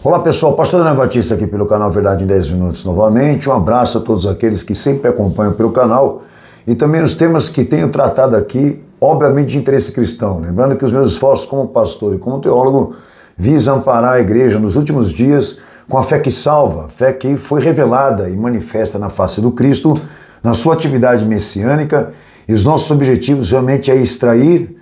Olá pessoal, Pastor Daniel Batista aqui pelo canal Verdade em 10 Minutos novamente. Um abraço a todos aqueles que sempre acompanham pelo canal e também os temas que tenho tratado aqui, obviamente de interesse cristão. Lembrando que os meus esforços como pastor e como teólogo visam amparar a igreja nos últimos dias com a fé que salva, fé que foi revelada e manifesta na face do Cristo, na sua atividade messiânica, e os nossos objetivos realmente é extrair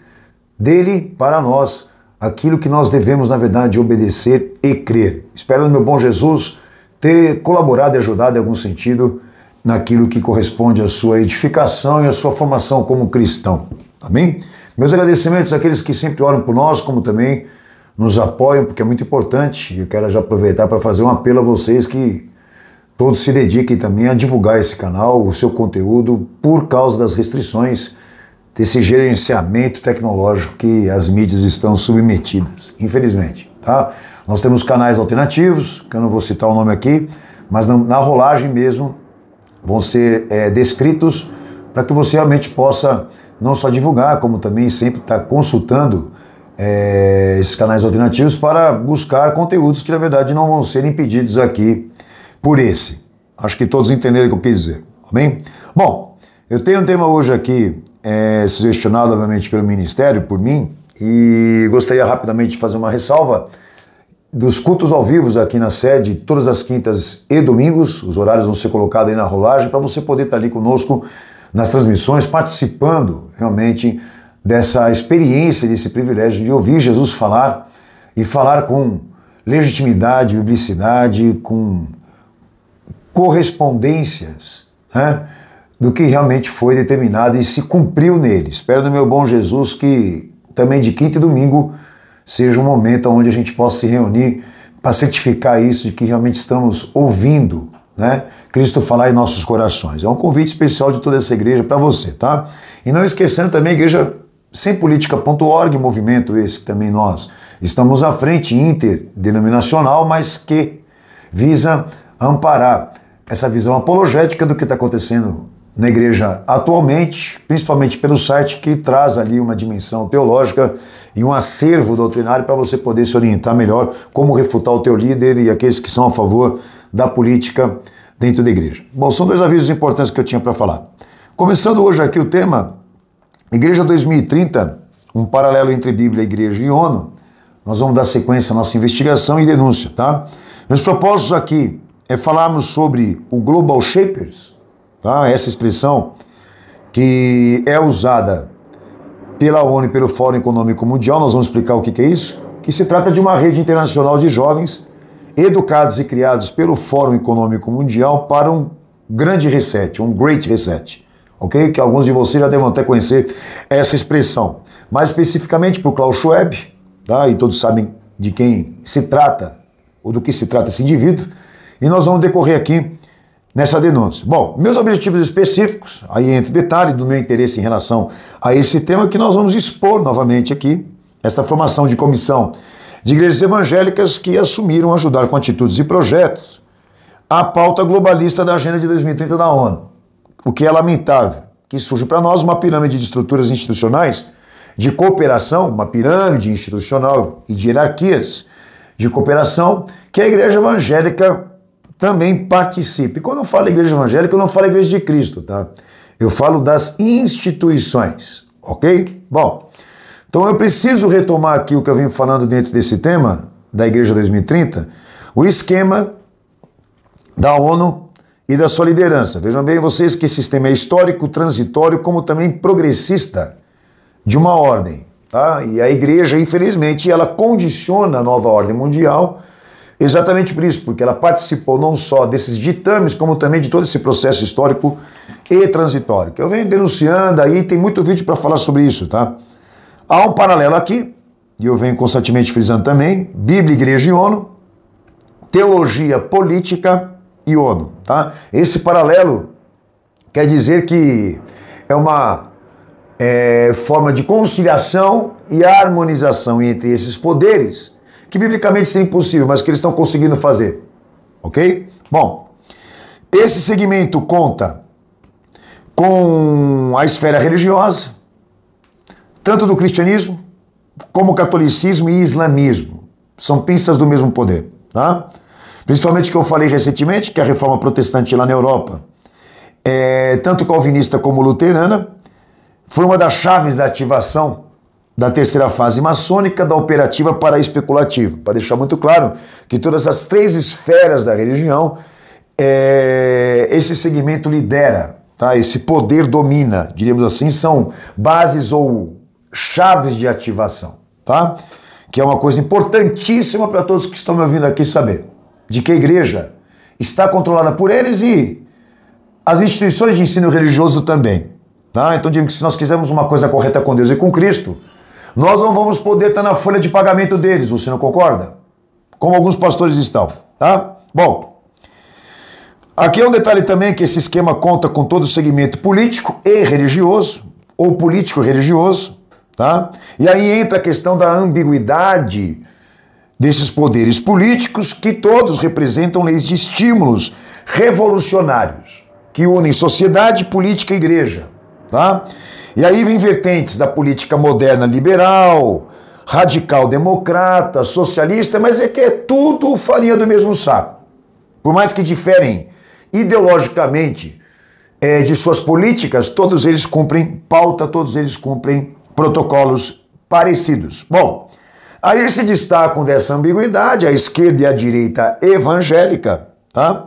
dele para nós aquilo que nós devemos, na verdade, obedecer e crer. Espero, no meu bom Jesus, ter colaborado e ajudado em algum sentido naquilo que corresponde à sua edificação e à sua formação como cristão. Amém? Meus agradecimentos àqueles que sempre oram por nós, como também nos apoiam, porque é muito importante. E eu quero já aproveitar para fazer um apelo a vocês que todos se dediquem também a divulgar esse canal, o seu conteúdo, por causa das restrições desse gerenciamento tecnológico que as mídias estão submetidas, infelizmente, tá? Nós temos canais alternativos, que eu não vou citar o nome aqui, mas na rolagem mesmo vão ser descritos para que você realmente possa não só divulgar, como também sempre estar consultando esses canais alternativos para buscar conteúdos que na verdade não vão ser impedidos aqui por esse. Acho que todos entenderam o que eu quis dizer, amém? Bom, eu tenho um tema hoje aqui sugestionado, obviamente, pelo Ministério, por mim, e gostaria rapidamente de fazer uma ressalva dos cultos ao vivo aqui na sede, todas as quintas e domingos. Os horários vão ser colocados aí na rolagem para você poder estar ali conosco nas transmissões, participando realmente dessa experiência, desse privilégio de ouvir Jesus falar e falar com legitimidade, biblicidade, com correspondências, né, do que realmente foi determinado e se cumpriu nele. Espero, no meu bom Jesus, que também de quinta e domingo seja um momento onde a gente possa se reunir para certificar isso, de que realmente estamos ouvindo, né, Cristo falar em nossos corações. É um convite especial de toda essa igreja para você, tá? E não esquecendo também a igreja sempolitica.org, movimento esse que também nós estamos à frente, interdenominacional, mas que visa amparar essa visão apologética do que está acontecendo na igreja atualmente, principalmente pelo site que traz ali uma dimensão teológica e um acervo doutrinário para você poder se orientar melhor como refutar o teu líder e aqueles que são a favor da política dentro da igreja. Bom, são dois avisos importantes que eu tinha para falar. Começando hoje aqui o tema Igreja 2030, um paralelo entre Bíblia, Igreja e ONU. Nós vamos dar sequência à nossa investigação e denúncia, tá? Meus propósitos aqui é falarmos sobre o Global Shapers, tá? Essa expressão que é usada pela ONU e pelo Fórum Econômico Mundial. Nós vamos explicar o que é isso, que se trata de uma rede internacional de jovens educados e criados pelo Fórum Econômico Mundial para um grande reset, um Great Reset, ok? Que alguns de vocês já devem até conhecer essa expressão. Mais especificamente por Klaus Schwab, tá? E todos sabem de quem se trata, ou do que se trata esse indivíduo, e nós vamos decorrer aqui nessa denúncia. Bom, meus objetivos específicos, aí entra o detalhe do meu interesse em relação a esse tema, que nós vamos expor novamente aqui, esta formação de comissão de igrejas evangélicas que assumiram ajudar com atitudes e projetos a pauta globalista da Agenda de 2030 da ONU. O que é lamentável, que surge para nós uma pirâmide de estruturas institucionais de cooperação, uma pirâmide institucional e de hierarquias de cooperação, que a igreja evangélica também participe. Quando eu falo igreja evangélica, eu não falo igreja de Cristo, tá? Eu falo das instituições, ok? Bom, então eu preciso retomar aqui o que eu vim falando dentro desse tema, da Igreja 2030, o esquema da ONU e da sua liderança. Vejam bem vocês que esse sistema é histórico, transitório, como também progressista, de uma ordem, tá? E a igreja, infelizmente, ela condiciona a nova ordem mundial exatamente por isso, porque ela participou não só desses ditames, como também de todo esse processo histórico e transitório, que eu venho denunciando aí, tem muito vídeo para falar sobre isso, tá? Há um paralelo aqui, e eu venho constantemente frisando também, Bíblia, Igreja e ONU, teologia, política e ONU, tá? Esse paralelo quer dizer que é uma forma de conciliação e harmonização entre esses poderes, que biblicamente seria impossível, mas que eles estão conseguindo fazer, ok? Bom, esse segmento conta com a esfera religiosa, tanto do cristianismo como catolicismo e islamismo. São pinças do mesmo poder, tá? Principalmente o que eu falei recentemente, que a reforma protestante lá na Europa, tanto calvinista como luterana, foi uma das chaves da ativação da terceira fase maçônica, da operativa para a especulativa. Para deixar muito claro que todas as três esferas da religião, esse segmento lidera, tá? Esse poder domina, diríamos assim, são bases ou chaves de ativação, tá? Que é uma coisa importantíssima para todos que estão me ouvindo aqui saber, de que a igreja está controlada por eles e as instituições de ensino religioso também, tá? Então, digo que se nós quisermos uma coisa correta com Deus e com Cristo, nós não vamos poder estar na folha de pagamento deles, você não concorda? Como alguns pastores estão, tá? Bom, aqui é um detalhe também que esse esquema conta com todo o segmento político e religioso, ou político-religioso, tá? E aí entra a questão da ambiguidade desses poderes políticos que todos representam leis de estímulos revolucionários que unem sociedade, política e igreja, tá? E aí vem vertentes da política moderna liberal, radical democrata, socialista, mas é que é tudo farinha do mesmo saco. Por mais que diferem ideologicamente de suas políticas, todos eles cumprem pauta, todos eles cumprem protocolos parecidos. Bom, aí eles se destacam dessa ambiguidade, a esquerda e a direita evangélica, tá?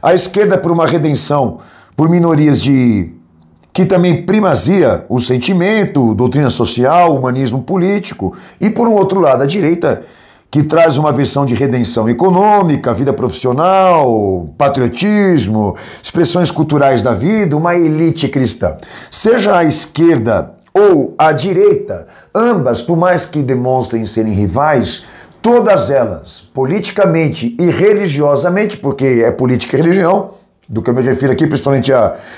A esquerda por uma redenção por minorias que também primazia o sentimento, doutrina social, humanismo político, e por um outro lado a direita que traz uma versão de redenção econômica, vida profissional, patriotismo, expressões culturais da vida, uma elite cristã. Seja a esquerda ou a direita, ambas, por mais que demonstrem serem rivais, todas elas, politicamente e religiosamente, porque é política e religião, do que eu me refiro aqui, principalmente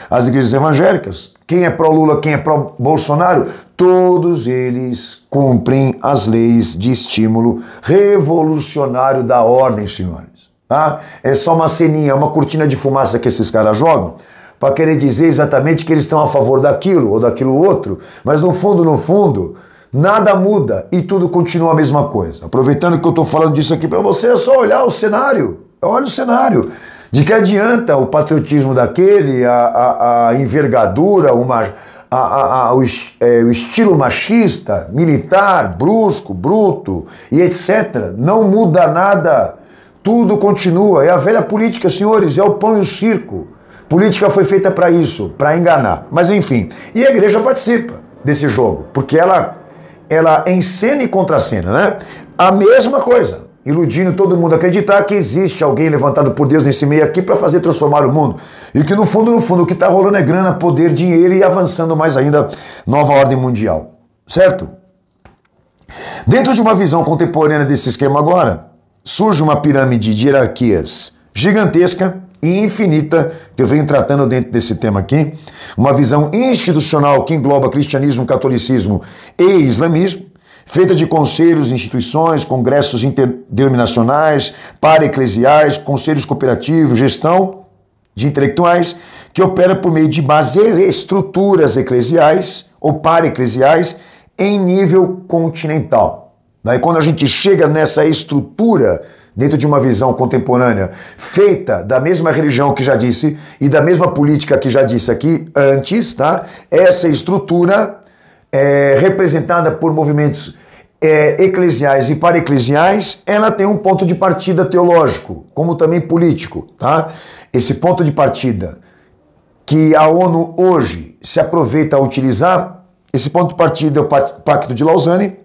às igrejas evangélicas, quem é pró-Lula, quem é pró-Bolsonaro, todos eles cumprem as leis de estímulo revolucionário da ordem, senhores. Tá? É só uma ceninha, uma cortina de fumaça que esses caras jogam, para querer dizer exatamente que eles estão a favor daquilo ou daquilo outro, mas no fundo, nada muda e tudo continua a mesma coisa. Aproveitando que eu estou falando disso aqui para você, é só olhar o cenário. Olha o cenário. De que adianta o patriotismo daquele, a envergadura, o estilo machista, militar, brusco, bruto e etc. Não muda nada, tudo continua. É a velha política, senhores, é o pão e o circo. Política foi feita para isso, para enganar. Mas enfim, e a igreja participa desse jogo, porque ela encena e contracena, né? A mesma coisa, iludindo todo mundo a acreditar que existe alguém levantado por Deus nesse meio aqui para fazer transformar o mundo. E que no fundo, o que está rolando é grana, poder, dinheiro e avançando mais ainda, nova ordem mundial. Certo? Dentro de uma visão contemporânea desse esquema agora, surge uma pirâmide de hierarquias gigantesca e infinita, que eu venho tratando dentro desse tema aqui, uma visão institucional que engloba cristianismo, catolicismo e islamismo, feita de conselhos, instituições, congressos interdenominacionais, para-eclesiais, conselhos cooperativos, gestão de intelectuais, que opera por meio de bases e estruturas eclesiais ou para-eclesiais em nível continental. Daí quando a gente chega nessa estrutura, dentro de uma visão contemporânea, feita da mesma religião que já disse, e da mesma política que já disse aqui antes, tá? Essa estrutura representada por movimentos eclesiais e para-eclesiais, ela tem um ponto de partida teológico, como também político, tá? Esse ponto de partida que a ONU hoje se aproveita a utilizar, esse ponto de partida é o Pacto de Lausanne,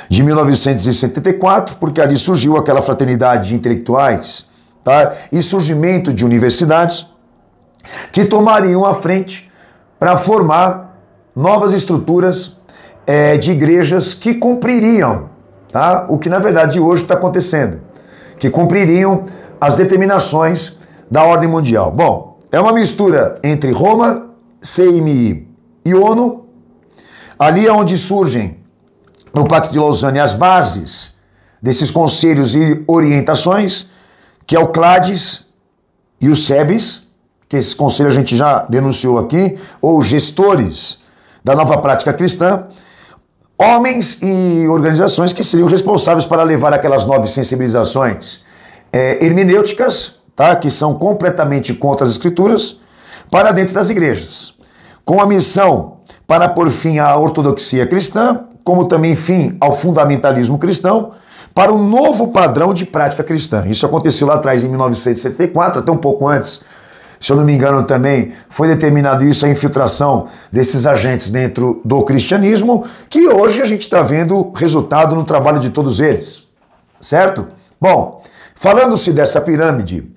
de 1974, porque ali surgiu aquela fraternidade de intelectuais, tá? E surgimento de universidades que tomariam a frente para formar novas estruturas de igrejas que cumpririam, tá? O que na verdade hoje está acontecendo, que cumpririam as determinações da ordem mundial. Bom, é uma mistura entre Roma, CMI e ONU, ali é onde surgem no Pacto de Lausanne as bases desses conselhos e orientações, que é o CLADES e o SEBES, que esse conselho a gente já denunciou aqui, ou gestores da nova prática cristã, homens e organizações que seriam responsáveis para levar aquelas novas sensibilizações hermenêuticas, tá? Que são completamente contra as escrituras, para dentro das igrejas, com a missão para pôr fim à ortodoxia cristã, como também fim ao fundamentalismo cristão, para um novo padrão de prática cristã. Isso aconteceu lá atrás, em 1974, até um pouco antes. Se eu não me engano também, foi determinado isso, a infiltração desses agentes dentro do cristianismo, que hoje a gente está vendo resultado no trabalho de todos eles, certo? Bom, falando-se dessa pirâmide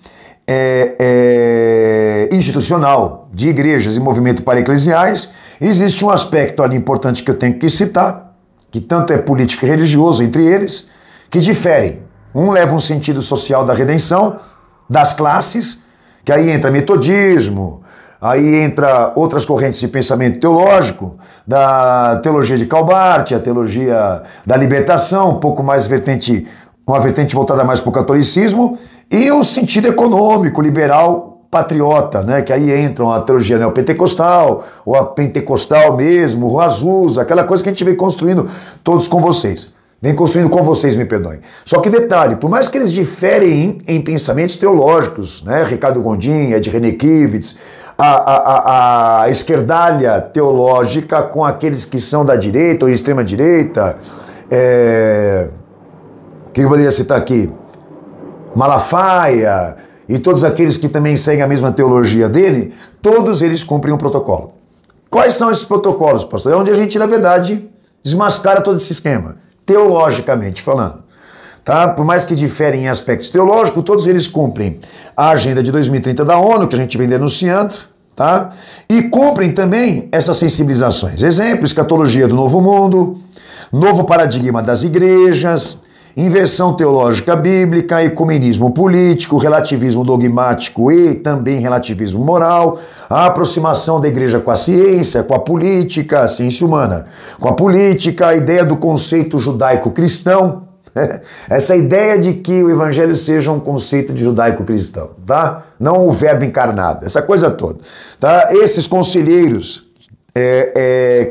institucional de igrejas e movimento para-eclesiais, existe um aspecto ali importante que eu tenho que citar, que tanto é político e religioso entre eles, que diferem. Um leva um sentido social da redenção, das classes, que aí entra metodismo, aí entra outras correntes de pensamento teológico, da teologia de Calbart, a teologia da libertação, um pouco mais vertente, uma vertente voltada mais para o catolicismo, e o sentido econômico, liberal, patriota, né? Que aí entram a teologia neopentecostal, ou a pentecostal mesmo, o Azusa, aquela coisa que a gente vem construindo todos com vocês. Vem construindo com vocês, me perdoem. Só que detalhe, por mais que eles diferem em pensamentos teológicos, né? Ricardo Gondim, Ed Renekiewicz, a esquerdalha teológica com aqueles que são da direita ou extrema direita, o que eu poderia citar aqui? Malafaia e todos aqueles que também seguem a mesma teologia dele, todos eles cumprem um protocolo. Quais são esses protocolos, pastor? É onde a gente, na verdade, desmascara todo esse esquema, teologicamente falando. Tá? Por mais que diferem em aspectos teológicos, todos eles cumprem a Agenda de 2030 da ONU, que a gente vem denunciando, tá? E cumprem também essas sensibilizações. Exemplo, escatologia do novo mundo, novo paradigma das igrejas, inversão teológica bíblica, ecumenismo político, relativismo dogmático e também relativismo moral, a aproximação da igreja com a ciência, com a política, a ciência humana, com a política, a ideia do conceito judaico-cristão, essa ideia de que o evangelho seja um conceito de judaico-cristão, tá? Não o verbo encarnado, essa coisa toda, tá? Esses conselheiros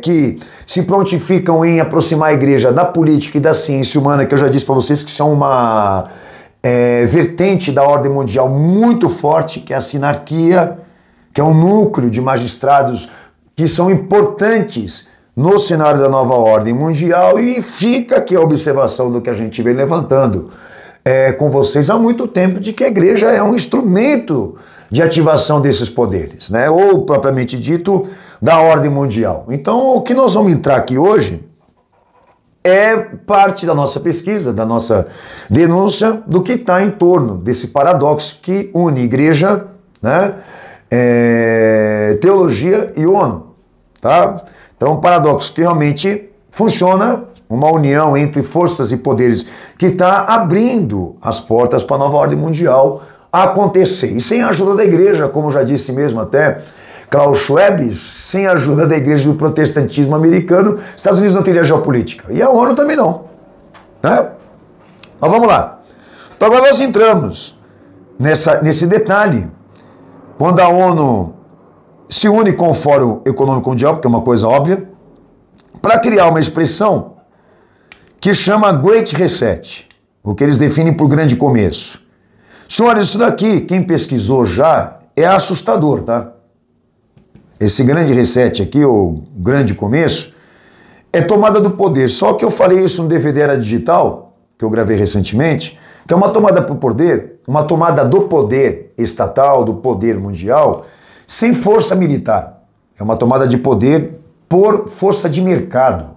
que se prontificam em aproximar a igreja da política e da ciência humana, que eu já disse para vocês que são uma vertente da ordem mundial muito forte, que é a sinarquia, que é um núcleo de magistrados que são importantes no cenário da nova ordem mundial, e fica aqui a observação do que a gente vem levantando com vocês há muito tempo, de que a igreja é um instrumento de ativação desses poderes, né? Ou, propriamente dito, da ordem mundial. Então, o que nós vamos entrar aqui hoje é parte da nossa pesquisa, da nossa denúncia, do que está em torno desse paradoxo que une igreja, né? Teologia e ONU, tá? Então, um paradoxo que realmente funciona, uma união entre forças e poderes que está abrindo as portas para a nova ordem mundial acontecer. E sem a ajuda da igreja, como já disse mesmo até Klaus Schwab, sem a ajuda da igreja do protestantismo americano, Estados Unidos não teria geopolítica. E a ONU também não, né? Mas vamos lá. Então agora nós entramos nesse detalhe, quando a ONU se une com o Fórum Econômico Mundial, porque é uma coisa óbvia, para criar uma expressão que chama Great Reset, o que eles definem por grande começo. Senhores, isso daqui, quem pesquisou já, é assustador, tá? Esse grande reset aqui, ou grande começo, é tomada do poder. Só que eu falei isso no DVD Era Digital, que eu gravei recentemente, que é uma tomada do poder, uma tomada do poder estatal, do poder mundial, sem força militar. É uma tomada de poder por força de mercado,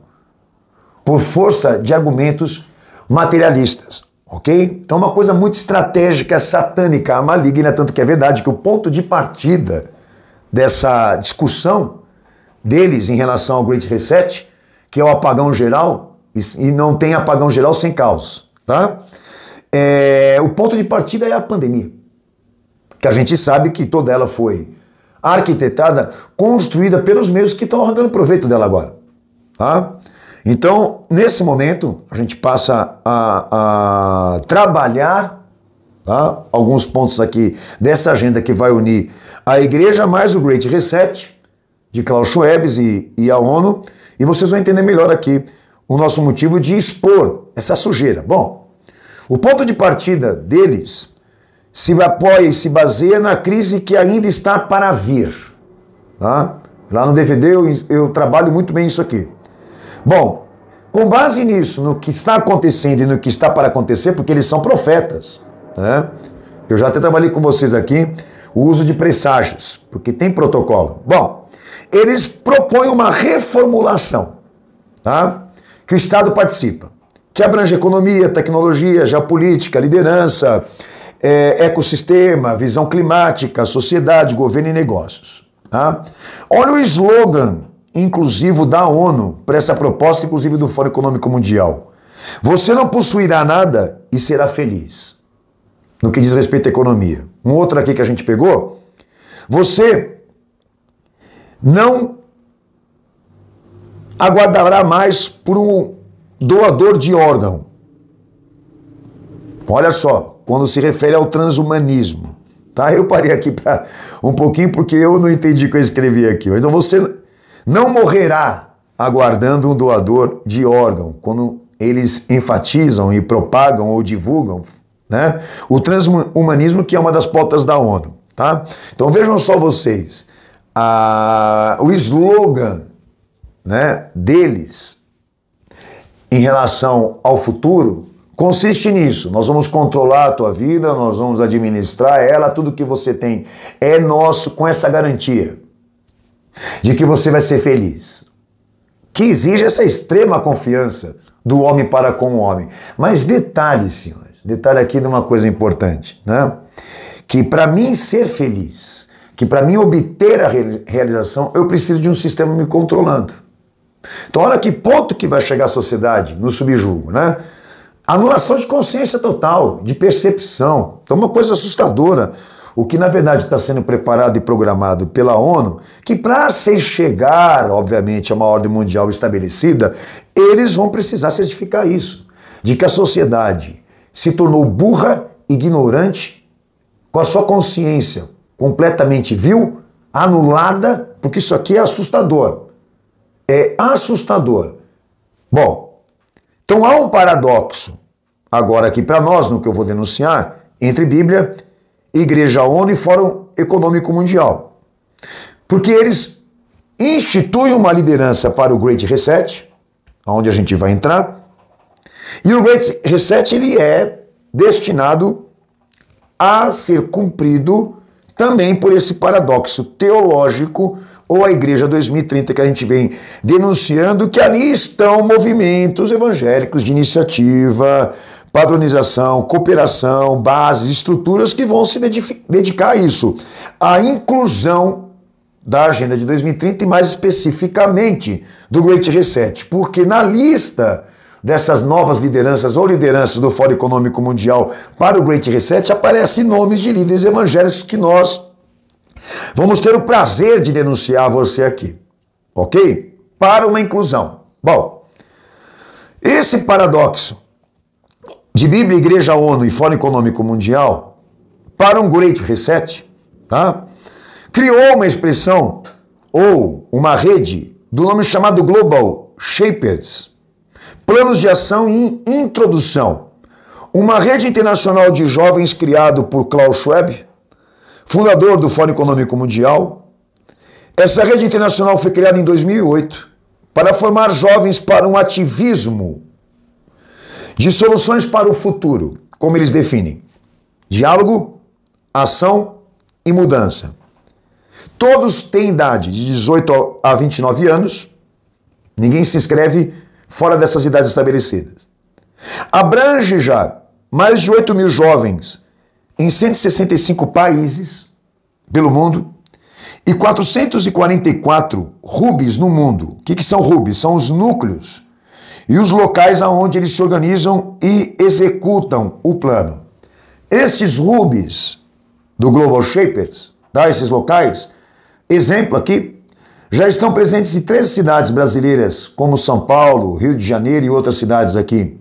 por força de argumentos materialistas. Ok? Então uma coisa muito estratégica, satânica, maligna, tanto que é verdade que o ponto de partida dessa discussão deles em relação ao Great Reset, que é o apagão geral, e não tem apagão geral sem caos, tá? O ponto de partida é a pandemia, que a gente sabe que toda ela foi arquitetada, construída pelos meios que estão arrancando proveito dela agora, tá? Então, nesse momento, a gente passa a trabalhar, tá, alguns pontos aqui dessa agenda que vai unir a igreja mais o Great Reset, de Klaus Schwab e a ONU, e vocês vão entender melhor aqui o nosso motivo de expor essa sujeira. Bom, o ponto de partida deles se apoia e se baseia na crise que ainda está para vir. Tá? Lá no DVD eu trabalho muito bem isso aqui. Bom, com base nisso, no que está acontecendo e no que está para acontecer, porque eles são profetas, né? Eu já até trabalhei com vocês aqui o uso de presságios, porque tem protocolo. Bom, eles propõem uma reformulação, tá? Que o Estado participa, que abrange economia, tecnologia, geopolítica, liderança, ecossistema, visão climática, sociedade, governo e negócios. Tá? Olha o slogan inclusivo da ONU para essa proposta, inclusive do Fórum Econômico Mundial. Você não possuirá nada e será feliz. No que diz respeito à economia. Um outro aqui que a gente pegou. Você não aguardará mais por um doador de órgão. Olha só, quando se refere ao transhumanismo. Tá? Eu parei aqui para um pouquinho porque eu não entendi o que eu escrevi aqui. Então você não morrerá aguardando um doador de órgão, quando eles enfatizam e propagam ou divulgam, né, o transhumanismo, que é uma das pautas da ONU. Tá? Então vejam só vocês, o slogan, né, deles em relação ao futuro consiste nisso: nós vamos controlar a tua vida, nós vamos administrar ela, tudo que você tem é nosso, com essa garantia de que você vai ser feliz, que exige essa extrema confiança do homem para com o homem. Mas detalhe, senhores, detalhe aqui de uma coisa importante, né? Que para mim ser feliz, que para mim obter a realização, eu preciso de um sistema me controlando. Então olha que ponto que vai chegar a sociedade no subjugo, né? Anulação de consciência total, de percepção. Então uma coisa assustadora, o que na verdade está sendo preparado e programado pela ONU, que para se chegar, obviamente, a uma ordem mundial estabelecida, eles vão precisar certificar isso, de que a sociedade se tornou burra, ignorante, com a sua consciência completamente vil, anulada, porque isso aqui é assustador. É assustador. Bom, então há um paradoxo, agora aqui para nós, no que eu vou denunciar, entre Bíblia, Igreja, ONU e Fórum Econômico Mundial. Porque eles instituem uma liderança para o Great Reset, onde a gente vai entrar, e o Great Reset ele é destinado a ser cumprido também por esse paradoxo teológico, ou a Igreja 2030, que a gente vem denunciando, que ali estão movimentos evangélicos de iniciativa, padronização, cooperação, bases, estruturas que vão se dedicar a isso, a inclusão da Agenda de 2030 e mais especificamente do Great Reset, porque na lista dessas novas lideranças ou lideranças do Fórum Econômico Mundial para o Great Reset aparecem nomes de líderes evangélicos que nós vamos ter o prazer de denunciar você aqui, ok? Para uma inclusão. Bom, esse paradoxo de Bíblia, Igreja, ONU e Fórum Econômico Mundial para um Great Reset, tá? Criou uma expressão ou uma rede do nome chamado Global Shapers, Planos de Ação e Introdução, uma rede internacional de jovens criado por Klaus Schwab, fundador do Fórum Econômico Mundial. Essa rede internacional foi criada em 2008 para formar jovens para um ativismo de soluções para o futuro, como eles definem: diálogo, ação e mudança. Todos têm idade de 18 a 29 anos, ninguém se inscreve fora dessas idades estabelecidas. Abrange já mais de 8 mil jovens em 165 países pelo mundo e 444 hubs no mundo. O que são hubs? São os núcleos e os locais aonde eles se organizam e executam o plano. Estes hubs do Global Shapers, tá? Esses locais, exemplo aqui, já estão presentes em 13 cidades brasileiras, como São Paulo, Rio de Janeiro e outras cidades aqui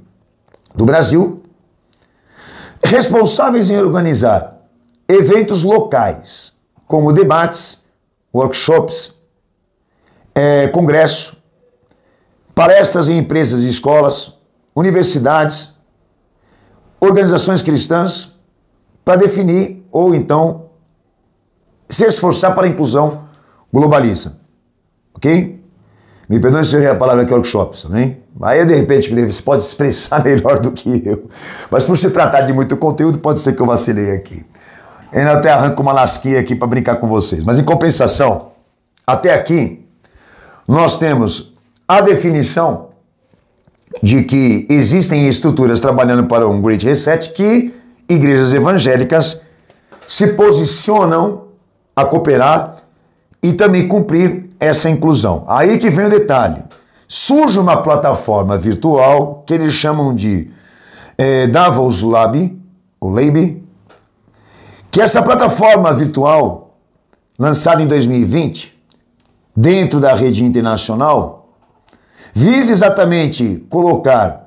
do Brasil, responsáveis em organizar eventos locais, como debates, workshops, congresso, palestras em empresas e escolas, universidades, organizações cristãs, para definir ou então se esforçar para a inclusão globalista. Ok? Me perdoe se eu errei a palavra aqui, workshops, também. Aí, de repente, você pode expressar melhor do que eu. Mas por se tratar de muito conteúdo, pode ser que eu vacilei aqui. Ainda até arranco uma lasquinha aqui para brincar com vocês. Mas, em compensação, até aqui, nós temos a definição de que existem estruturas trabalhando para um Great Reset que igrejas evangélicas se posicionam a cooperar e também cumprir essa inclusão. Aí que vem o detalhe. Surge uma plataforma virtual que eles chamam de Davos Lab, o Lab, que essa plataforma virtual, lançada em 2020, dentro da rede internacional, visa exatamente colocar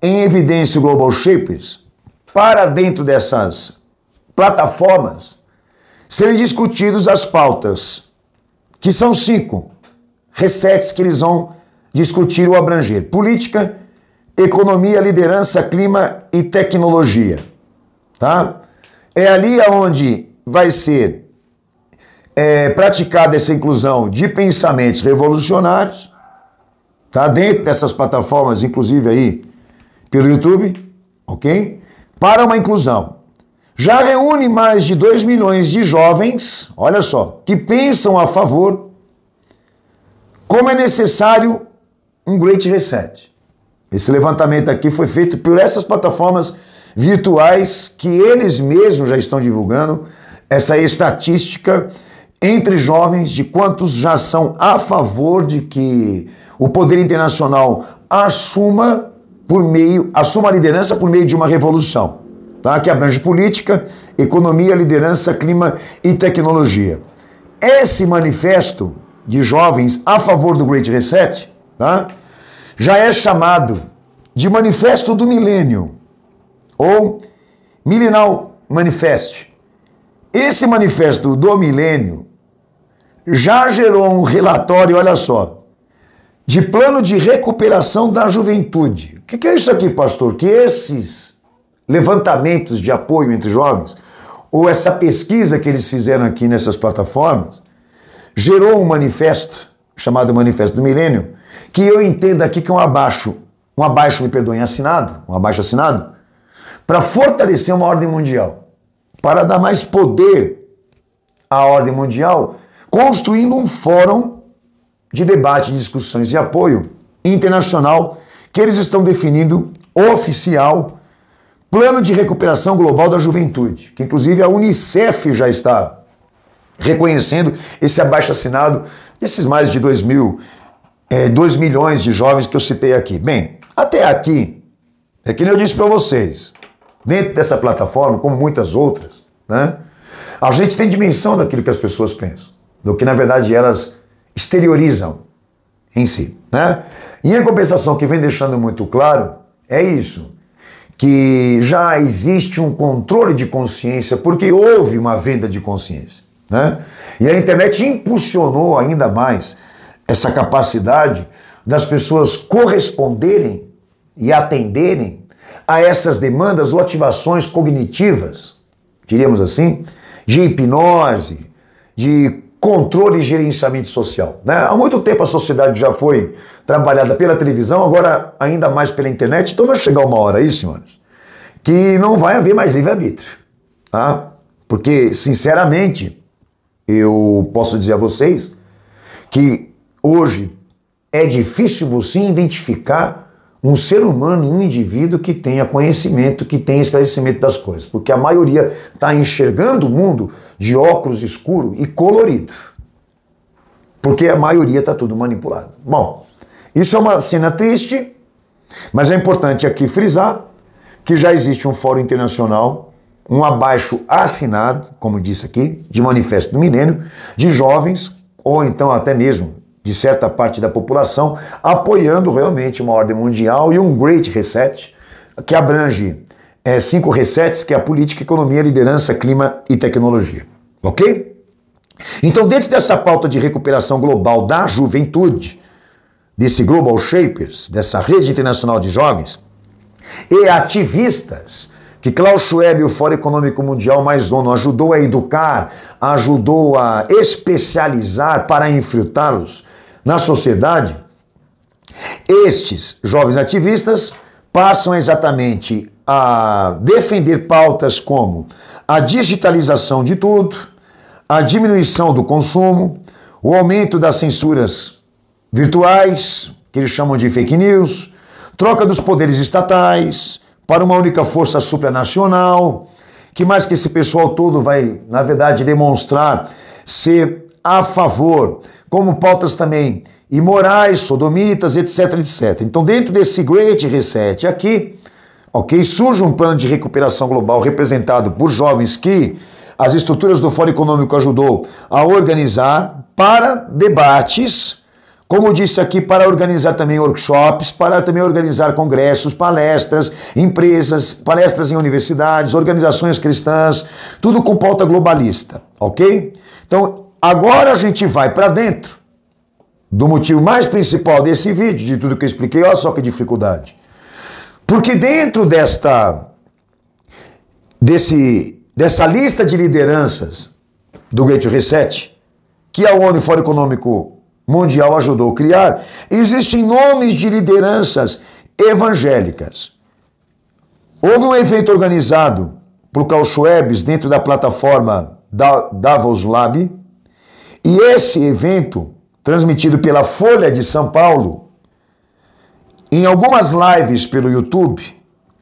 em evidência o Global Shapers para dentro dessas plataformas serem discutidos as pautas, que são 5 resets que eles vão discutir ou abranger: política, economia, liderança, clima e tecnologia. Tá? É ali onde vai ser praticada essa inclusão de pensamentos revolucionários, tá? Dentro dessas plataformas, inclusive aí pelo YouTube, ok? Para uma inclusão. Já reúne mais de 2 milhões de jovens, olha só, que pensam a favor como é necessário um Great Reset. Esse levantamento aqui foi feito por essas plataformas virtuais que eles mesmos já estão divulgando essa estatística entre jovens de quantos já são a favor de que o poder internacional assuma a liderança por meio de uma revolução, tá? Que abrange política, economia, liderança, clima e tecnologia. Esse manifesto de jovens a favor do Great Reset, tá? Já é chamado de Manifesto do Milênio, ou Millennial Manifest. Esse Manifesto do Milênio já gerou um relatório, olha só, de plano de recuperação da juventude. O que é isso aqui, pastor? Que esses levantamentos de apoio entre jovens, ou essa pesquisa que eles fizeram aqui nessas plataformas, gerou um manifesto, chamado Manifesto do Milênio, que eu entendo aqui que é um abaixo assinado, para fortalecer uma ordem mundial, para dar mais poder à ordem mundial, construindo um fórum de debate, de discussões de apoio internacional que eles estão definindo oficial Plano de Recuperação Global da Juventude, que inclusive a Unicef já está reconhecendo esse abaixo-assinado desses mais de 2 milhões de jovens que eu citei aqui. Bem, até aqui, é que nem eu disse para vocês, dentro dessa plataforma, como muitas outras, né, a gente tem dimensão daquilo que as pessoas pensam, do que na verdade elas exteriorizam em si, né? E em compensação, o que vem deixando muito claro é isso, que já existe um controle de consciência, porque houve uma venda de consciência, né? E a internet impulsionou ainda mais essa capacidade das pessoas corresponderem e atenderem a essas demandas ou ativações cognitivas, diríamos assim, de hipnose, de controle e gerenciamento social, né? Há muito tempo a sociedade já foi trabalhada pela televisão, agora ainda mais pela internet, então vai chegar uma hora aí, senhores, que não vai haver mais livre-arbítrio, tá? Porque, sinceramente, eu posso dizer a vocês que hoje é difícil você identificar um ser humano e um indivíduo que tenha conhecimento, que tenha esclarecimento das coisas, porque a maioria está enxergando o mundo de óculos escuro e colorido, porque a maioria está tudo manipulado. Bom, isso é uma cena triste, mas é importante aqui frisar que já existe um fórum internacional, um abaixo assinado, como disse aqui, de Manifesto do Milênio, de jovens, ou então até mesmo de certa parte da população, apoiando realmente uma ordem mundial e um Great Reset, que abrange 5 resets, que é a política, economia, liderança, clima e tecnologia. Ok? Então, dentro dessa pauta de recuperação global da juventude, desse Global Shapers, dessa rede internacional de jovens, e ativistas que Klaus Schwab, o Fórum Econômico Mundial mais ONU, ajudou a educar, ajudou a especializar para infiltrá-los na sociedade, estes jovens ativistas passam exatamente a defender pautas como a digitalização de tudo, a diminuição do consumo, o aumento das censuras virtuais, que eles chamam de fake news, troca dos poderes estatais para uma única força supranacional, que mais que esse pessoal todo vai, na verdade, demonstrar ser a favor, como pautas também imorais, sodomitas, etc, etc. Então, dentro desse Great Reset aqui, ok, surge um plano de recuperação global representado por jovens que as estruturas do Fórum Econômico ajudou a organizar para debates, como disse aqui, para organizar também workshops, para também organizar congressos, palestras, empresas, palestras em universidades, organizações cristãs, tudo com pauta globalista, ok? Então, agora a gente vai para dentro do motivo mais principal desse vídeo, de tudo que eu expliquei, olha só que dificuldade. Porque dentro dessa lista de lideranças do Great Reset, que a ONU e o Fórum Econômico Mundial ajudou a criar, existem nomes de lideranças evangélicas. Houve um evento organizado por Klaus Schwab dentro da plataforma Davos Lab, e esse evento, transmitido pela Folha de São Paulo, em algumas lives pelo YouTube,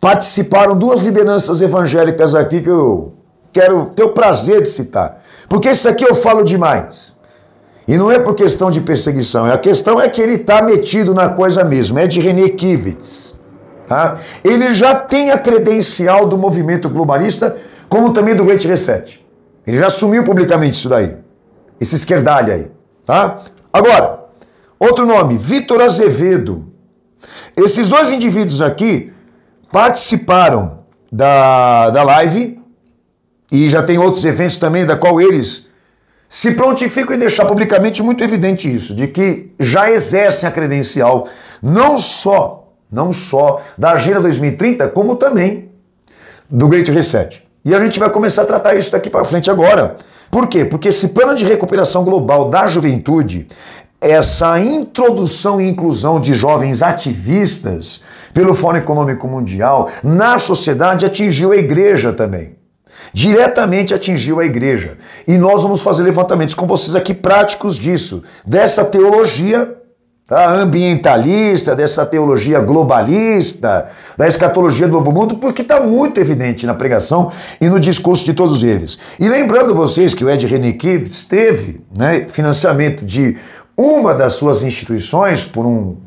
participaram duas lideranças evangélicas aqui que eu quero ter o prazer de citar. Porque isso aqui eu falo demais. E não é por questão de perseguição, a questão é que ele está metido na coisa mesmo, é de René Kivitz. Tá? Ele já tem a credencial do movimento globalista, como também do Great Reset. Ele já assumiu publicamente isso daí, esse esquerdalha aí. Tá? Agora, outro nome, Vitor Azevedo. Esses dois indivíduos aqui participaram da live e já tem outros eventos também da qual eles se prontificam em deixar publicamente muito evidente isso, de que já exercem a credencial não só da Agenda 2030, como também do Great Reset. E a gente vai começar a tratar isso daqui para frente agora. Por quê? Porque esse plano de recuperação global da juventude, essa introdução e inclusão de jovens ativistas pelo Fórum Econômico Mundial na sociedade atingiu a igreja também. Diretamente atingiu a igreja. E nós vamos fazer levantamentos com vocês aqui práticos disso, dessa teologia ambientalista, dessa teologia globalista, da escatologia do novo mundo, porque está muito evidente na pregação e no discurso de todos eles. E lembrando vocês que o Ed René Kivitz teve financiamento de uma das suas instituições por um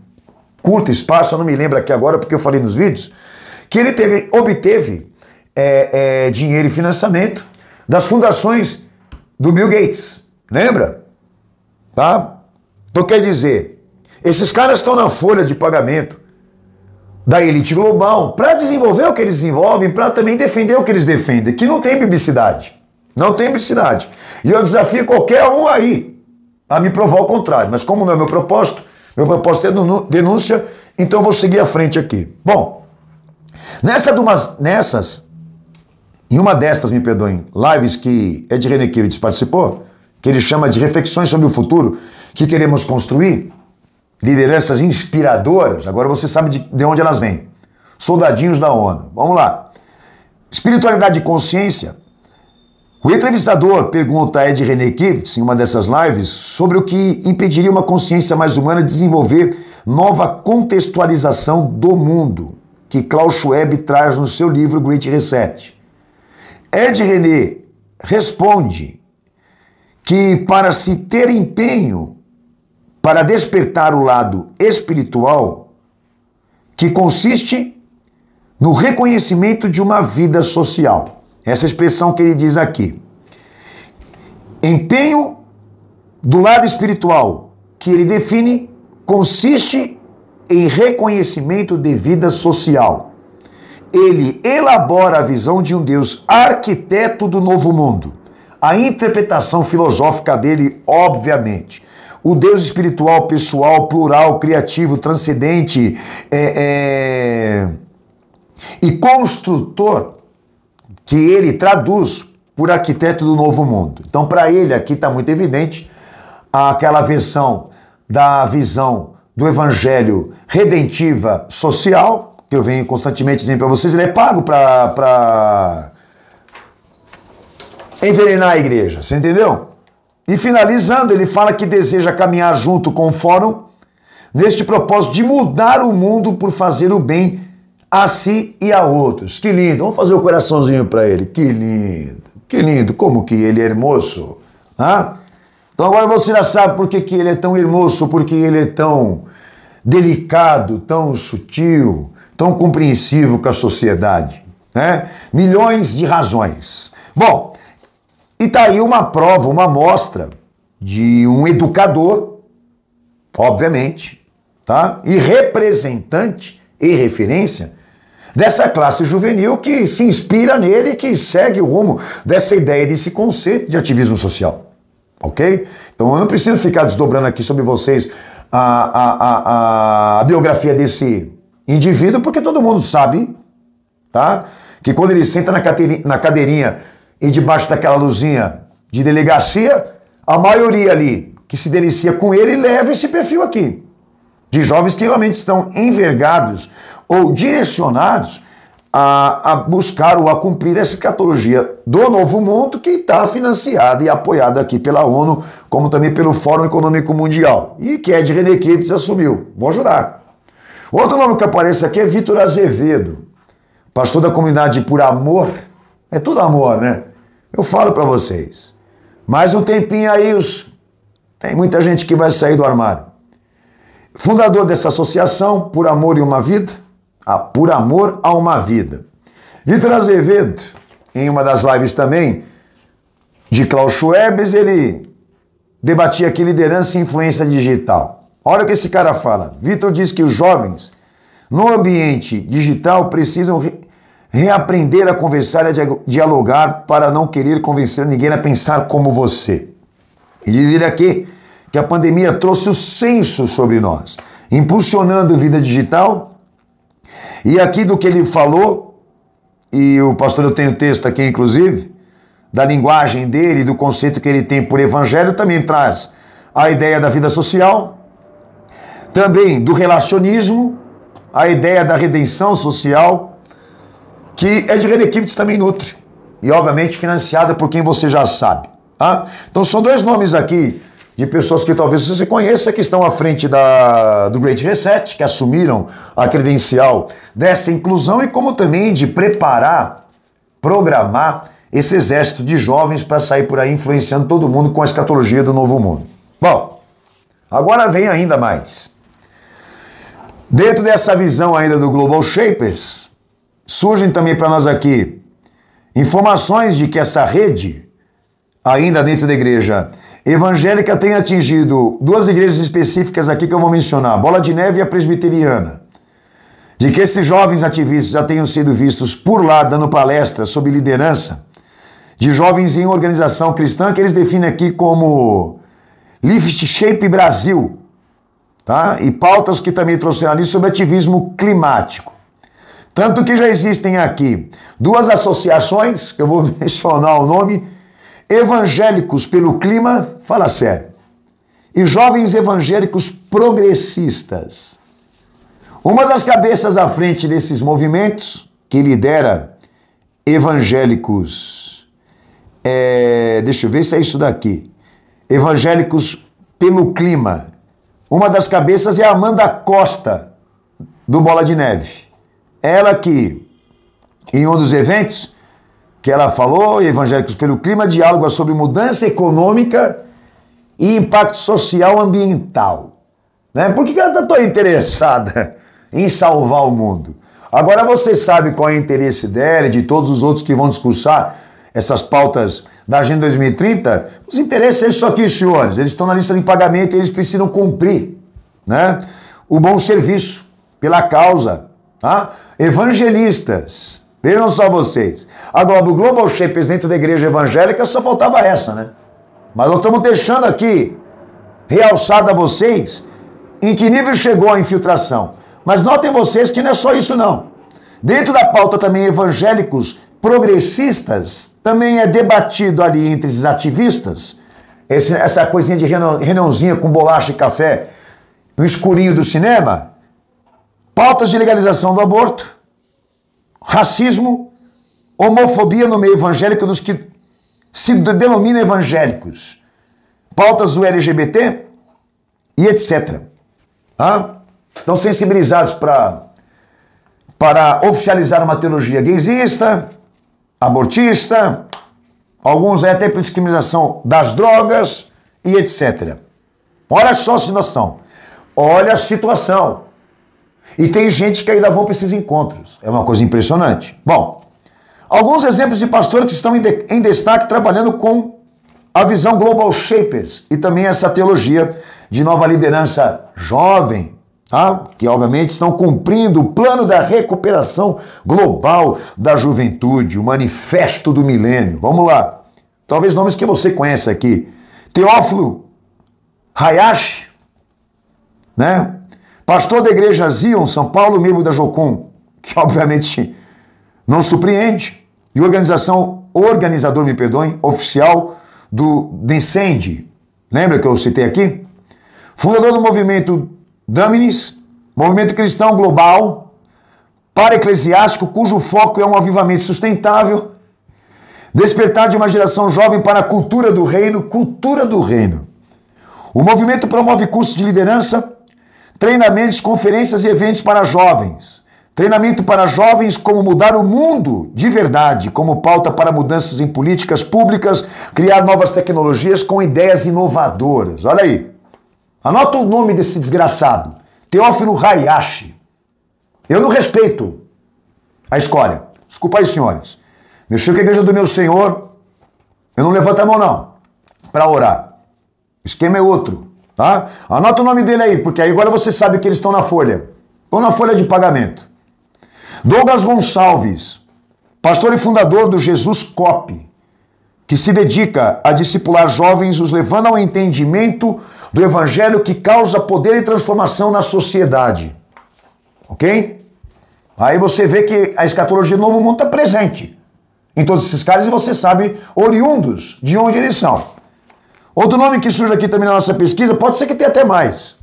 curto espaço, eu não me lembro aqui agora porque eu falei nos vídeos, que ele obteve dinheiro e financiamento das fundações do Bill Gates. Lembra? Tá? Então quer dizer, esses caras estão na folha de pagamento da elite global para desenvolver o que eles desenvolvem, para também defender o que eles defendem, que não tem biblicidade. Não tem biblicidade. E eu desafio qualquer um aí a me provar o contrário. Mas como não é meu propósito é denúncia, então eu vou seguir à frente aqui. Bom, em uma destas, me perdoem, lives que Ed René Kivitz participou, que ele chama de reflexões sobre o futuro que queremos construir, lideranças inspiradoras, agora você sabe de onde elas vêm. Soldadinhos da ONU. Vamos lá. Espiritualidade e consciência. O entrevistador pergunta a Ed René Kivitz, em uma dessas lives, sobre o que impediria uma consciência mais humana de desenvolver nova contextualização do mundo, que Klaus Schwab traz no seu livro Great Reset. Ed René responde que para se ter empenho para despertar o lado espiritual, que consiste no reconhecimento de uma vida social. Essa expressão que ele diz aqui. Empenho do lado espiritual, que ele define, consiste em reconhecimento de vida social. Ele elabora a visão de um Deus arquiteto do novo mundo. A interpretação filosófica dele, obviamente. O Deus espiritual, pessoal, plural, criativo, transcendente e construtor que ele traduz por arquiteto do novo mundo. Então, para ele, aqui está muito evidente aquela versão da visão do evangelho redentiva social, que eu venho constantemente dizendo para vocês, ele é pago para envenenar a igreja, você entendeu? E finalizando, ele fala que deseja caminhar junto com o fórum neste propósito de mudar o mundo por fazer o bem a si e a outros. Que lindo, vamos fazer o coraçãozinho para ele, que lindo, como que ele é hermoso, ah? Então agora você já sabe por que ele é tão hermoso, porque ele é tão delicado, tão sutil, tão compreensivo com a sociedade, né? Milhões de razões. Bom, e tá aí uma prova, uma amostra de um educador, obviamente, tá? E representante e referência dessa classe juvenil que se inspira nele e que segue o rumo dessa ideia, desse conceito de ativismo social. Ok? Então eu não preciso ficar desdobrando aqui sobre vocês a biografia desse indivíduo, porque todo mundo sabe, tá? Que quando ele senta na cadeirinha e debaixo daquela luzinha de delegacia, a maioria ali que se delicia com ele leva esse perfil aqui, de jovens que realmente estão envergados ou direcionados a buscar ou a cumprir essa escatologia do novo mundo que está financiada e apoiada aqui pela ONU, como também pelo Fórum Econômico Mundial, e que Ed Renekiewicz assumiu. Vou ajudar. Outro nome que aparece aqui é Vitor Azevedo, pastor da comunidade Por Amor. É tudo amor, né? Eu falo para vocês. Mais um tempinho aí, tem muita gente que vai sair do armário. Fundador dessa associação, Por Amor e uma Vida, Por Amor a uma Vida. Vitor Azevedo, em uma das lives também, de Klaus Schwab, ele debatia aqui liderança e influência digital. Olha o que esse cara fala. Vitor diz que os jovens, no ambiente digital, precisam reaprender a conversar e a dialogar para não querer convencer ninguém a pensar como você. E diz ele aqui que a pandemia trouxe o senso sobre nós, impulsionando a vida digital. E aqui do que ele falou, e o pastor, eu tenho texto aqui inclusive, da linguagem dele, do conceito que ele tem por evangelho, também traz a ideia da vida social, também do relacionismo, a ideia da redenção social, que Ed Renekiewicz também nutre, e obviamente financiada por quem você já sabe. Tá? Então são dois nomes aqui de pessoas que talvez você conheça, que estão à frente do Great Reset, que assumiram a credencial dessa inclusão e como também de preparar, programar esse exército de jovens para sair por aí influenciando todo mundo com a escatologia do novo mundo. Bom, agora vem ainda mais. Dentro dessa visão ainda do Global Shapers, surgem também para nós aqui informações de que essa rede, ainda dentro da igreja evangélica, tem atingido duas igrejas específicas aqui que eu vou mencionar, Bola de Neve e a Presbiteriana. De que esses jovens ativistas já tenham sido vistos por lá dando palestras sob liderança de jovens em organização cristã, que eles definem aqui como Lift Shape Brasil, tá? E pautas que também trouxeram ali sobre ativismo climático. Tanto que já existem aqui duas associações, que eu vou mencionar o nome, Evangélicos pelo Clima, fala sério, e Jovens Evangélicos Progressistas. Uma das cabeças à frente desses movimentos, que lidera Evangélicos, deixa eu ver se é isso daqui, Evangélicos pelo Clima. Uma das cabeças é a Amanda Costa, do Bola de Neve. Ela que, em um dos eventos, que ela falou, Evangélicos pelo Clima, diálogo sobre mudança econômica e impacto social ambiental. Né? Por que ela está tão interessada em salvar o mundo? Agora você sabe qual é o interesse dela e de todos os outros que vão discursar essas pautas da Agenda 2030? Os interesses são isso aqui, senhores. Eles estão na lista de pagamento e eles precisam cumprir, né, o bom serviço pela causa. Tá? Evangelistas. Vejam só vocês. Agora, do Global Shapers dentro da igreja evangélica só faltava essa, né? Mas nós estamos deixando aqui realçado a vocês em que nível chegou a infiltração. Mas notem vocês que não é só isso não. Dentro da pauta também evangélicos progressistas, também é debatido ali entre os ativistas, essa coisinha de reuniãozinha com bolacha e café no escurinho do cinema, pautas de legalização do aborto, racismo, homofobia no meio evangélico dos que se denominam evangélicos, pautas do LGBT e etc. Estão sensibilizados para oficializar uma teologia gaysista, abortista, alguns até por discriminação das drogas e etc. Olha só a situação. Olha a situação. E tem gente que ainda vão para esses encontros. É uma coisa impressionante. Bom, alguns exemplos de pastores que estão em destaque trabalhando com a visão Global Shapers e também essa teologia de nova liderança jovem, que obviamente estão cumprindo o plano da recuperação global da juventude, o manifesto do milênio. Vamos lá. Talvez nomes que você conhece aqui. Teófilo Hayashi, né? Pastor da igreja Zion, São Paulo, membro da Jocum, que obviamente não surpreende, e organizador, oficial do Descende, lembra que eu citei aqui? Fundador do movimento Daminis, movimento cristão global, para-eclesiástico, cujo foco é um avivamento sustentável, despertar de uma geração jovem para a cultura do reino. O movimento promove cursos de liderança, treinamentos, conferências e eventos para jovens. Treinamento para jovens como mudar o mundo de verdade, como pauta para mudanças em políticas públicas, criar novas tecnologias com ideias inovadoras. Olha aí. Anota o nome desse desgraçado. Teófilo Hayashi. Eu não respeito a escória. Desculpa aí, senhores. Mexeu com a igreja do meu Senhor, eu não levanto a mão não, para orar. O esquema é outro, tá? Anota o nome dele aí, porque aí agora você sabe que eles estão na folha. Estão na folha de pagamento. Douglas Gonçalves, pastor e fundador do Jesus Cop, que se dedica a discipular jovens, os levando ao entendimento do evangelho que causa poder e transformação na sociedade. Ok? Aí você vê que a escatologia do Novo Mundo está presente em todos esses caras e você sabe oriundos de onde eles são. Outro nome que surge aqui também na nossa pesquisa, pode ser que tenha até mais.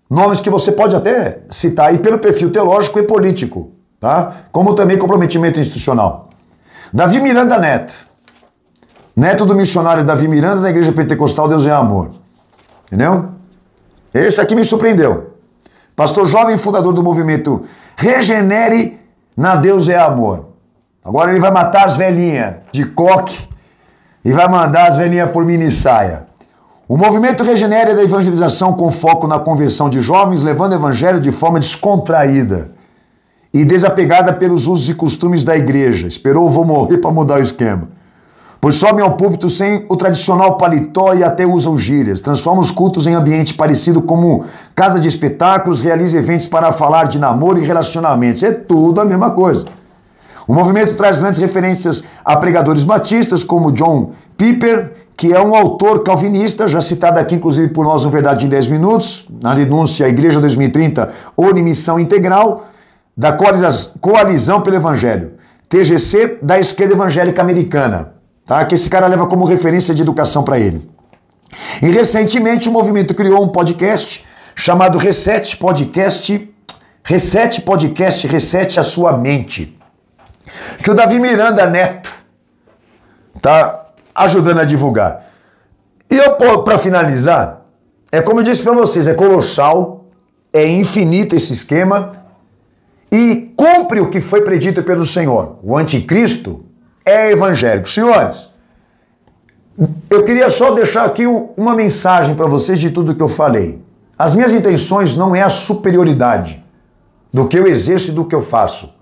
Nomes que você pode até citar aí pelo perfil teológico e político, tá? Como também comprometimento institucional. Davi Miranda Neto. Neto do missionário Davi Miranda da Igreja Pentecostal Deus é Amor. Entendeu? Esse aqui me surpreendeu. Pastor jovem, fundador do movimento Regenere na Deus é Amor. Agora ele vai matar as velhinhas de coque e vai mandar as velhinhas por mini saia. O movimento Regenere é da evangelização com foco na conversão de jovens, levando o evangelho de forma descontraída e desapegada pelos usos e costumes da igreja. Esperou, vou morrer para mudar o esquema. Pois sobem ao púlpito sem o tradicional paletó e até usam gírias. Transforma os cultos em ambiente parecido como casa de espetáculos, realiza eventos para falar de namoro e relacionamentos. É tudo a mesma coisa. O movimento traz grandes referências a pregadores batistas como John Piper, que é um autor calvinista, já citado aqui inclusive por nós no Verdade em 10 Minutos, na denúncia Igreja 2030, ou em Missão Integral, da Coalizão pelo Evangelho, TGC, da Esquerda Evangélica Americana, tá? Que esse cara leva como referência de educação para ele. E recentemente o movimento criou um podcast chamado Reset Podcast, Resete a Sua Mente, que o Davi Miranda Neto tá ajudando a divulgar. E eu, para finalizar, é como eu disse para vocês, é colossal, é infinito esse esquema e cumpre o que foi predito pelo Senhor. O anticristo é evangélico. Senhores, eu queria só deixar aqui uma mensagem para vocês de tudo que eu falei. As minhas intenções não é a superioridade do que eu exerço e do que eu faço.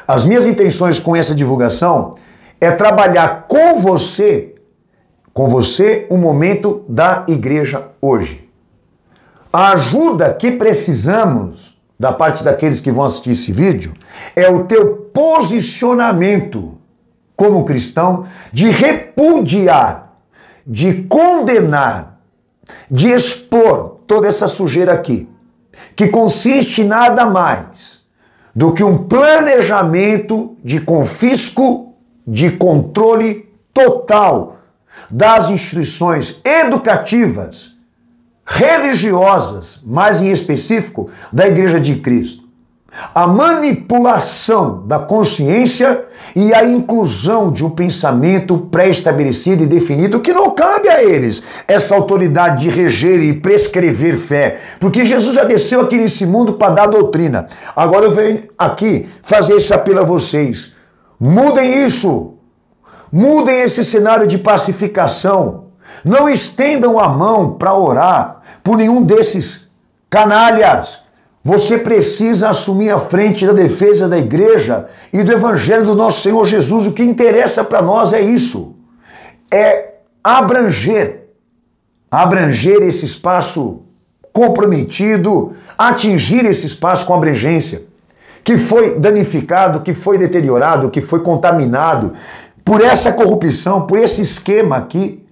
As minhas intenções com essa divulgação é trabalhar com você o momento da igreja hoje. A ajuda que precisamos da parte daqueles que vão assistir esse vídeo é o teu posicionamento como cristão de repudiar, de condenar, de expor toda essa sujeira aqui, que consiste em nada mais do que um planejamento de confisco de controle total das instituições educativas, religiosas, mais em específico, da Igreja de Cristo. A manipulação da consciência e a inclusão de um pensamento pré-estabelecido e definido que não cabe a eles essa autoridade de reger e prescrever fé, porque Jesus já desceu aqui nesse mundo para dar doutrina. Agora eu venho aqui fazer esse apelo a vocês. Mudem isso. Mudem esse cenário de pacificação. Não estendam a mão para orar por nenhum desses canalhas. Você precisa assumir a frente da defesa da igreja e do evangelho do nosso Senhor Jesus. O que interessa para nós é isso. É abranger esse espaço comprometido, atingir esse espaço com abrangência, que foi danificado, que foi deteriorado, que foi contaminado por essa corrupção, por esse esquema aqui,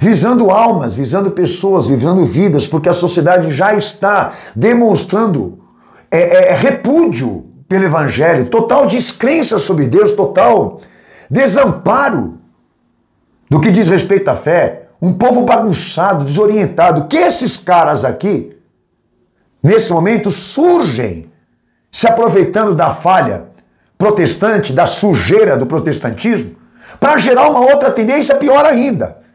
visando almas, visando pessoas, visando vidas, porque a sociedade já está demonstrando repúdio pelo evangelho, total descrença sobre Deus, total desamparo do que diz respeito à fé, um povo bagunçado, desorientado, que esses caras aqui, nesse momento, surgem, se aproveitando da falha protestante, da sujeira do protestantismo, para gerar uma outra tendência pior ainda.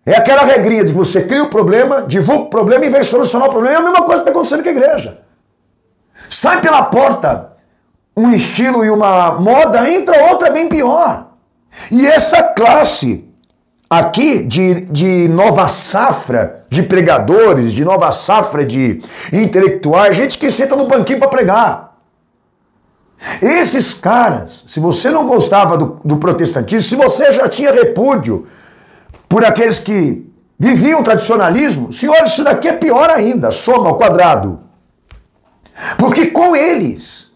É aquela regrinha de que você cria o problema, divulga o problema e vem solucionar o problema. É a mesma coisa que está acontecendo com a igreja. Sai pela porta um estilo e uma moda, entra outra bem pior. E essa classe aqui de nova safra de pregadores, de nova safra de intelectuais, gente que senta no banquinho para pregar. Esses caras, se você não gostava do protestantismo, se você já tinha repúdio por aqueles que viviam o tradicionalismo, senhores, isso daqui é pior ainda, soma ao quadrado. Porque com eles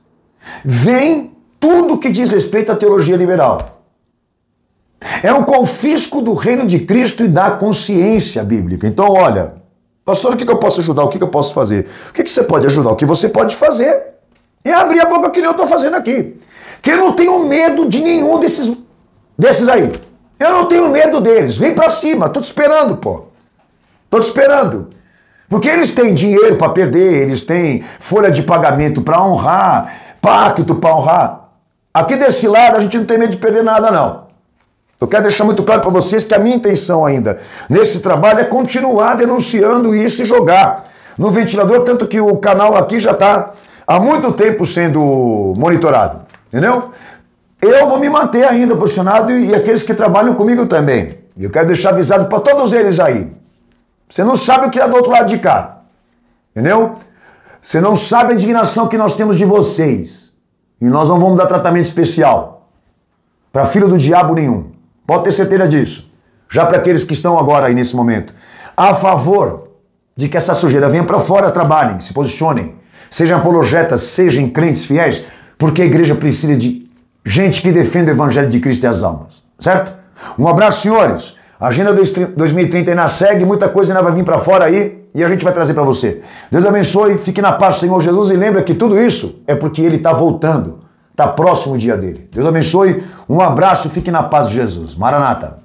vem tudo que diz respeito à teologia liberal. É um confisco do reino de Cristo e da consciência bíblica. Então, olha, pastor, o que eu posso ajudar? O que eu posso fazer? O que você pode ajudar? O que você pode fazer é abrir a boca que nem eu estou fazendo aqui. Que eu não tenho medo de nenhum desses aí. Eu não tenho medo deles. Vem pra cima. Tô te esperando, pô. Tô te esperando. Porque eles têm dinheiro para perder, eles têm folha de pagamento para honrar, pacto para honrar. Aqui desse lado a gente não tem medo de perder nada, não. Eu quero deixar muito claro para vocês que a minha intenção ainda nesse trabalho é continuar denunciando isso e jogar no ventilador, tanto que o canal aqui já está há muito tempo sendo monitorado. Entendeu? Eu vou me manter ainda posicionado e aqueles que trabalham comigo também. E eu quero deixar avisado para todos eles aí. Você não sabe o que é do outro lado de cá. Entendeu? Você não sabe a indignação que nós temos de vocês. E nós não vamos dar tratamento especial para filho do diabo nenhum. Pode ter certeza disso. Já para aqueles que estão agora aí nesse momento a favor de que essa sujeira venha para fora, trabalhem, se posicionem. Sejam apologetas, sejam crentes fiéis, porque a igreja precisa de gente que defenda o evangelho de Cristo e as almas, certo? Um abraço, senhores. A Agenda 2030 ainda segue, muita coisa ainda vai vir para fora aí e a gente vai trazer para você. Deus abençoe, fique na paz do Senhor Jesus e lembra que tudo isso é porque Ele está voltando, está próximo o dia dele. Deus abençoe, um abraço e fique na paz de Jesus. Maranata.